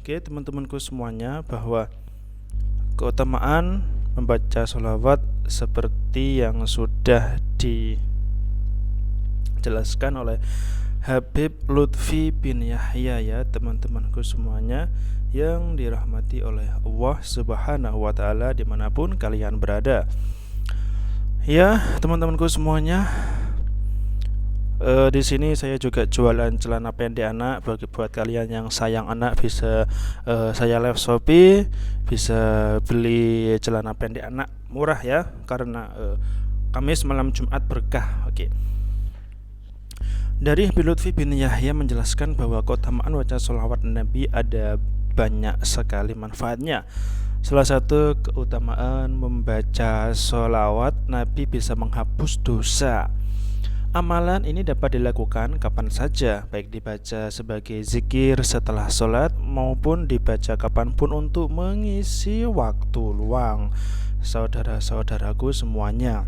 Oke, teman-temanku semuanya, bahwa keutamaan membaca sholawat seperti yang sudah dijelaskan oleh Habib Lutfi bin Yahya, ya teman-temanku semuanya yang dirahmati oleh Allah Subhanahu wa Ta'ala, dimanapun kalian berada. Ya teman-temanku semuanya, di sini saya juga jualan celana pendek anak. Buat kalian yang sayang anak, bisa saya live Shopee, bisa beli celana pendek anak murah ya, karena Kamis malam Jumat berkah. Oke. Dari Habib Lutfi bin Yahya menjelaskan bahwa keutamaan baca sholawat Nabi ada banyak sekali manfaatnya. Salah satu keutamaan membaca sholawat Nabi bisa menghapus dosa. Amalan ini dapat dilakukan kapan saja, baik dibaca sebagai zikir setelah sholat maupun dibaca kapanpun untuk mengisi waktu luang. Saudara-saudaraku semuanya,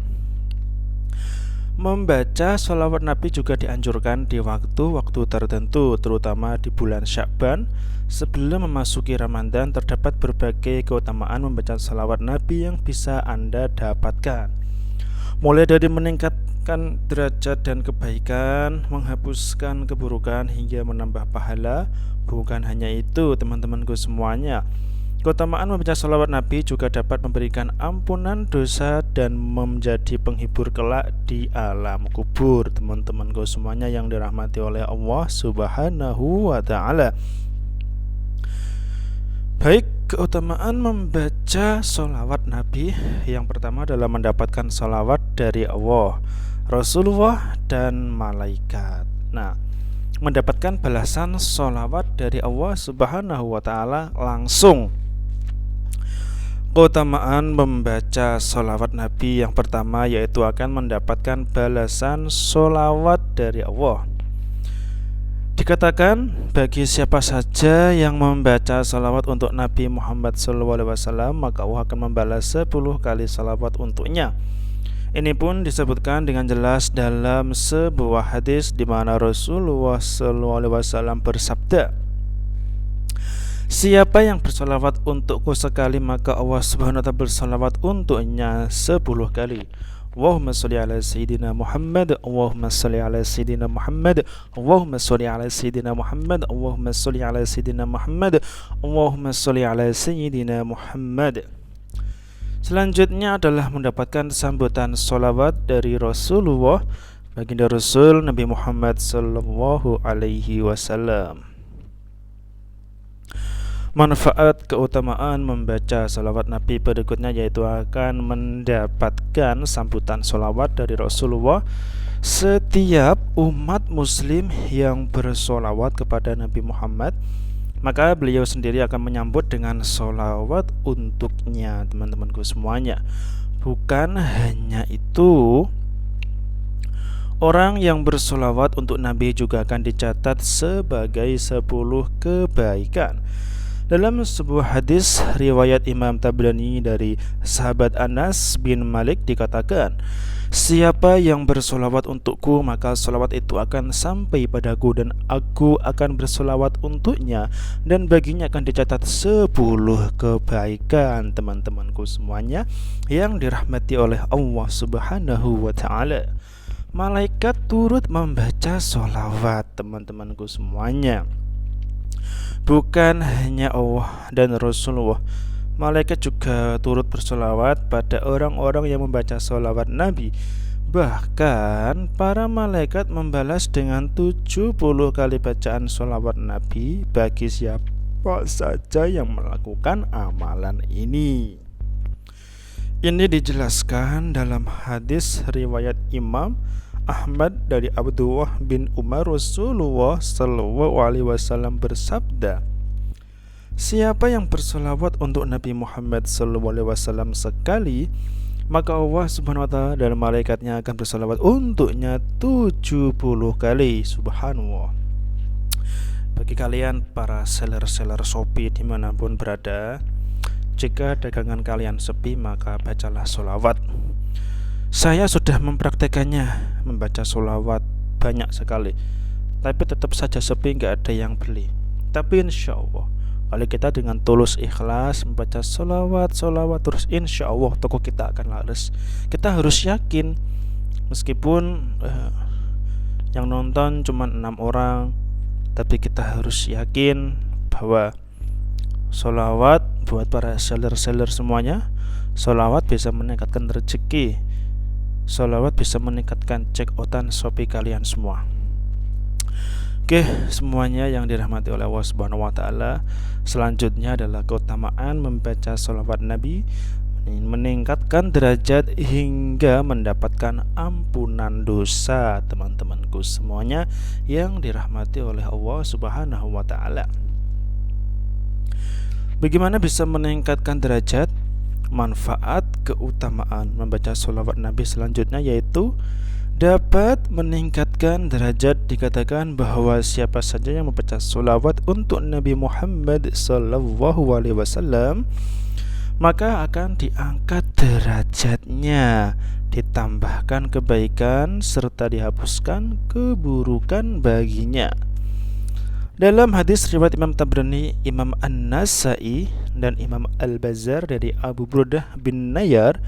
membaca sholawat Nabi juga dianjurkan di waktu-waktu tertentu, terutama di bulan Sya'ban. Sebelum memasuki Ramadan, terdapat berbagai keutamaan membaca sholawat Nabi yang bisa Anda dapatkan, mulai dari meningkatkan derajat dan kebaikan, menghapuskan keburukan, hingga menambah pahala. Bukan hanya itu teman-temanku semuanya, keutamaan membaca sholawat Nabi juga dapat memberikan ampunan dosa dan menjadi penghibur kelak di alam kubur. Teman-temanku semuanya yang dirahmati oleh Allah Subhanahu wa Ta'ala. Baik, keutamaan membaca sholawat Nabi yang pertama adalah mendapatkan sholawat dari Allah, Rasulullah, dan malaikat. Nah, mendapatkan balasan sholawat dari Allah Subhanahu wa Ta'ala langsung. Keutamaan membaca sholawat Nabi yang pertama yaitu akan mendapatkan balasan sholawat dari Allah. Dikatakan, bagi siapa saja yang membaca salawat untuk Nabi Muhammad SAW, maka Allah akan membalas 10 kali salawat untuknya. Ini pun disebutkan dengan jelas dalam sebuah hadis di mana Rasulullah SAW bersabda, siapa yang bersalawat untukku sekali, maka Allah Subhanahu wa Ta'ala bersalawat untuknya 10 kali. Allahumma sholli ala sayyidina Muhammad, Allahumma sholli ala sayyidina Muhammad, Allahumma sholli ala sayyidina Muhammad, Allahumma sholli ala sayyidina Muhammad, Allahumma sholli ala sayyidina Muhammad. Selanjutnya adalah mendapatkan sambutan sholawat dari Rasulullah, baginda Rasul Nabi Muhammad sallallahu alaihi wasallam. Manfaat keutamaan membaca sholawat Nabi berikutnya yaitu akan mendapatkan sambutan sholawat dari Rasulullah. Setiap umat muslim yang bersolawat kepada Nabi Muhammad, maka beliau sendiri akan menyambut dengan sholawat untuknya, teman-temanku semuanya. Bukan hanya itu, orang yang bersolawat untuk Nabi juga akan dicatat sebagai 10 kebaikan. Dalam sebuah hadis riwayat Imam Tabrani dari sahabat Anas bin Malik dikatakan, siapa yang bersolawat untukku, maka solawat itu akan sampai padaku dan aku akan bersolawat untuknya, dan baginya akan dicatat 10 kebaikan. Teman-temanku semuanya yang dirahmati oleh Allah Subhanahu wa Ta'ala, malaikat turut membaca solawat, teman-temanku semuanya. Bukan hanya Allah dan Rasulullah, malaikat juga turut bersolawat pada orang-orang yang membaca solawat Nabi. Bahkan para malaikat membalas dengan 70 kali bacaan solawat Nabi bagi siapa saja yang melakukan amalan ini. Ini dijelaskan dalam hadis riwayat Imam Ahmad dari Abdullah bin Umar. Rasulullah sallallahu alaihi wasallam bersabda, siapa yang bersolawat untuk Nabi Muhammad sallallahu alaihi wasallam sekali, maka Allah Subhanahu wa Ta'ala dan malaikatnya akan bersolawat untuknya 70 kali. Subhanallah. Bagi kalian para seller-seller Shopee dimanapun berada, jika dagangan kalian sepi, maka bacalah solawat. Saya sudah mempraktekannya, membaca sholawat banyak sekali, tapi tetap saja sepi, nggak ada yang beli. Tapi insya Allah Kalau kita dengan tulus ikhlas membaca sholawat terus, insya Allah toko kita akan laris. Kita harus yakin, meskipun yang nonton cuma 6 orang, tapi kita harus yakin bahwa sholawat buat para seller semuanya, sholawat bisa meningkatkan rezeki, sholawat bisa meningkatkan check outan Shopee kalian semua. Oke, semuanya yang dirahmati oleh Allah Subhanahu wa taala, selanjutnya adalah keutamaan membaca sholawat Nabi meningkatkan derajat hingga mendapatkan ampunan dosa. Teman-temanku semuanya yang dirahmati oleh Allah Subhanahu wa taala. Bagaimana bisa meningkatkan derajat? Manfaat keutamaan membaca sholawat Nabi selanjutnya yaitu dapat meningkatkan derajat. Dikatakan bahwa siapa saja yang membaca sholawat untuk Nabi Muhammad SAW, maka akan diangkat derajatnya, ditambahkan kebaikan serta dihapuskan keburukan baginya. Dalam hadis riwayat Imam Tabrani, Imam An-Nasai dan Imam Al-Bazzar dari Abu Burdah bin Nayar,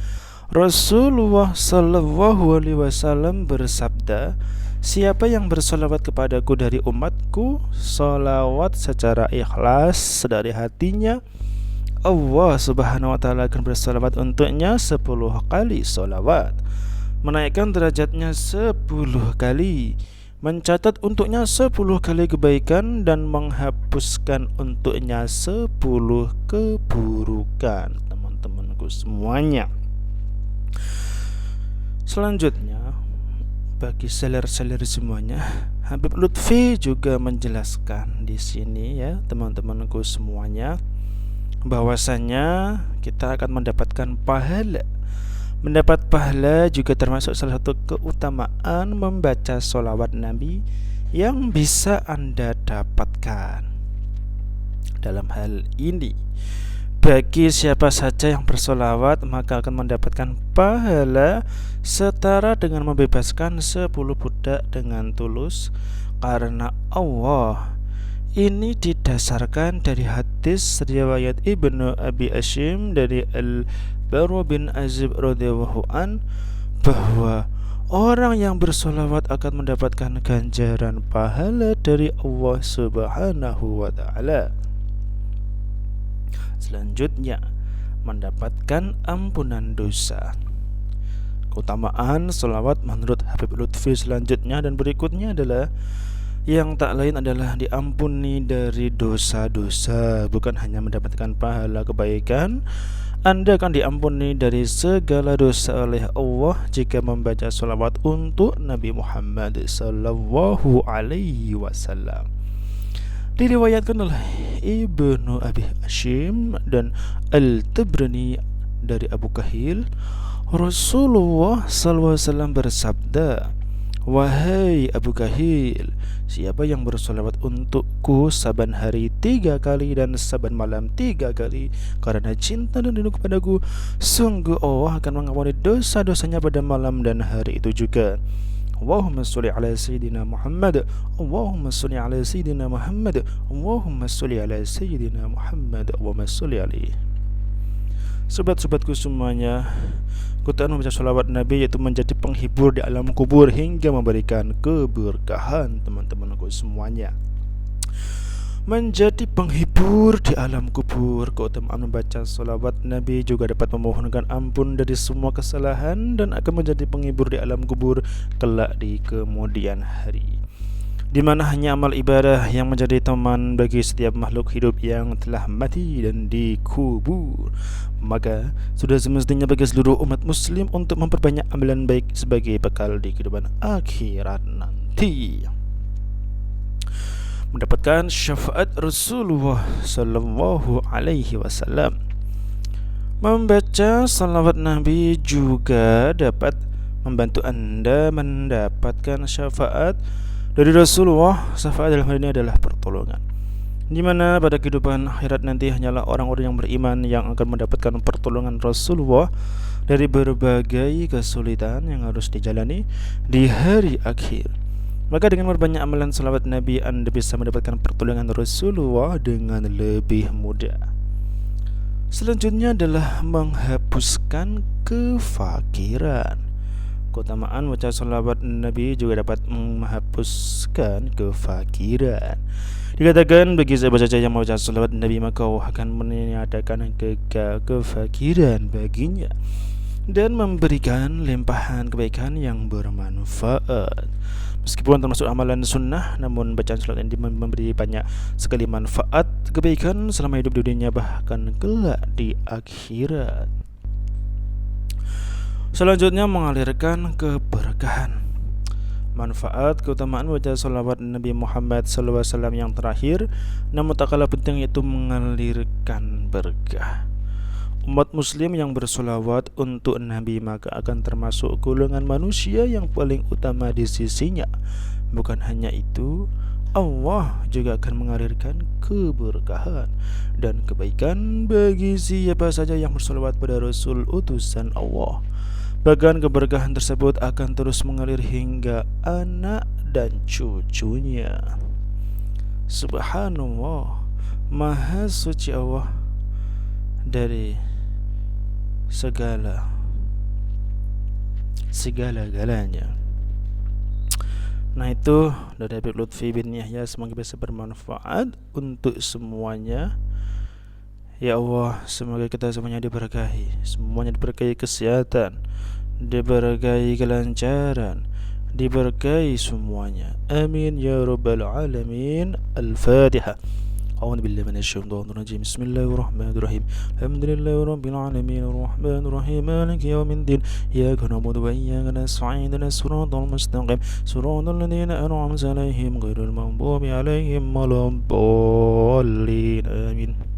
Rasulullah Sallallahu Alaihi Wasallam bersabda, siapa yang bersolawat kepadaku dari umatku, solawat secara ikhlas dari hatinya, Allah Subhanahu wa taala akan bersolawat untuknya 10 kali solawat, menaikkan derajatnya 10 kali, mencatat untuknya 10 kali kebaikan, dan menghapuskan untuknya 10 keburukan. Teman-temanku semuanya, selanjutnya bagi seller semuanya, Habib Lutfi juga menjelaskan di sini ya teman-temanku semuanya, bahwasanya kita akan mendapatkan pahala. Mendapat pahala juga termasuk salah satu keutamaan membaca sholawat Nabi yang bisa Anda dapatkan. Dalam hal ini, bagi siapa saja yang bersolawat maka akan mendapatkan pahala setara dengan membebaskan 10 budak dengan tulus karena Allah. Ini didasarkan dari hadis riwayat Ibnu Abi Hashim dari Al-Bara bin Azib radhiyallahu an, bahwa orang yang bersolawat akan mendapatkan ganjaran pahala dari Allah Subhanahu wa taala. Selanjutnya, mendapatkan ampunan dosa. Keutamaan sholawat menurut Habib Lutfi selanjutnya dan berikutnya adalah yang tak lain adalah diampuni dari dosa-dosa. Bukan hanya mendapatkan pahala kebaikan, Anda akan diampuni dari segala dosa oleh Allah jika membaca sholawat untuk Nabi Muhammad Sallallahu Alaihi Wasallam. Diriwayatkan oleh Ibnu Abi Hashim dan Al-Tabrani dari Abu Kahil, Rasulullah SAW bersabda, wahai Abu Kahil, siapa yang bersolawat untukku saban hari 3 kali dan saban malam 3 kali karena cinta dan rindu kepadaku, sungguh Allah akan mengampuni dosa-dosanya pada malam dan hari itu juga. Allahumma sholli ala sayyidina Muhammad, Allahumma sholli ala sayyidina Muhammad, Allahumma sholli ala sayyidina Muhammad, Allahumma sholli alaihi. Sobat-sobatku semuanya, keutamaan membaca sholawat Nabi yaitu menjadi penghibur di alam kubur hingga memberikan keberkahan. Teman-temanku semuanya, menjadi penghibur di alam kubur. Keutamaan membaca sholawat Nabi juga dapat memohonkan ampun dari semua kesalahan dan akan menjadi penghibur di alam kubur kelak di kemudian hari, di mana hanya amal ibadah yang menjadi teman bagi setiap makhluk hidup yang telah mati dan dikubur. Maka sudah semestinya bagi seluruh umat muslim untuk memperbanyak amalan baik sebagai bekal di kehidupan akhirat nanti, mendapatkan syafaat Rasulullah Sallallahu Alaihi Wasallam. Membaca salawat Nabi juga dapat membantu Anda mendapatkan syafaat dari Rasulullah. Syafaat dalam hal ini adalah pertolongan, di mana pada kehidupan akhirat nanti hanyalah orang-orang yang beriman yang akan mendapatkan pertolongan Rasulullah dari berbagai kesulitan yang harus dijalani di hari akhir. Maka dengan berbanyak amalan salawat Nabi, Anda bisa mendapatkan pertolongan Rasulullah dengan lebih mudah. Selanjutnya adalah menghapuskan kefakiran. Keutamaan baca salawat Nabi juga dapat menghapuskan kefakiran. Dikatakan bagi siapa saja yang membaca salawat Nabi, maka Allah akan meniadakan kefakiran baginya dan memberikan limpahan kebaikan yang bermanfaat. Meskipun termasuk amalan sunnah, namun bacaan salat ini memberi banyak sekali manfaat kebaikan selama hidup di dunia, bahkan kelak di akhirat. Selanjutnya mengalirkan keberkahan. Manfaat keutamaan baca salawat Nabi Muhammad SAW yang terakhir, namun tak kalah penting, itu mengalirkan berkah. Umat muslim yang bersolawat untuk Nabi maka akan termasuk golongan manusia yang paling utama di sisinya. Bukan hanya itu, Allah juga akan mengalirkan keberkahan dan kebaikan bagi siapa saja yang bersolawat pada Rasul utusan Allah. Bahkan keberkahan tersebut akan terus mengalir hingga anak dan cucunya. Subhanallah, Maha suci Allah dari segala-galanya. Nah, itu dari Habib Lutfi bin Yahya, semoga bisa bermanfaat untuk semuanya. Ya Allah, semoga kita semuanya diberkahi, semuanya diberkahi kesehatan, diberkahi kelancaran, diberkahi semuanya. Amin ya rabbal alamin. Al-Fatihah. أعوذ بالله من الشيطان الرجيم. بسم الله الرحمن الرحيم. الحمد لله رب العالمين الرحمن الرحيم مالك يوم الدين إياك نعبد وإياك نستعين اهدنا الصراط المستقيم صراط الذين أنعمت عليهم غير المغضوب عليهم ولا الضالين آمين.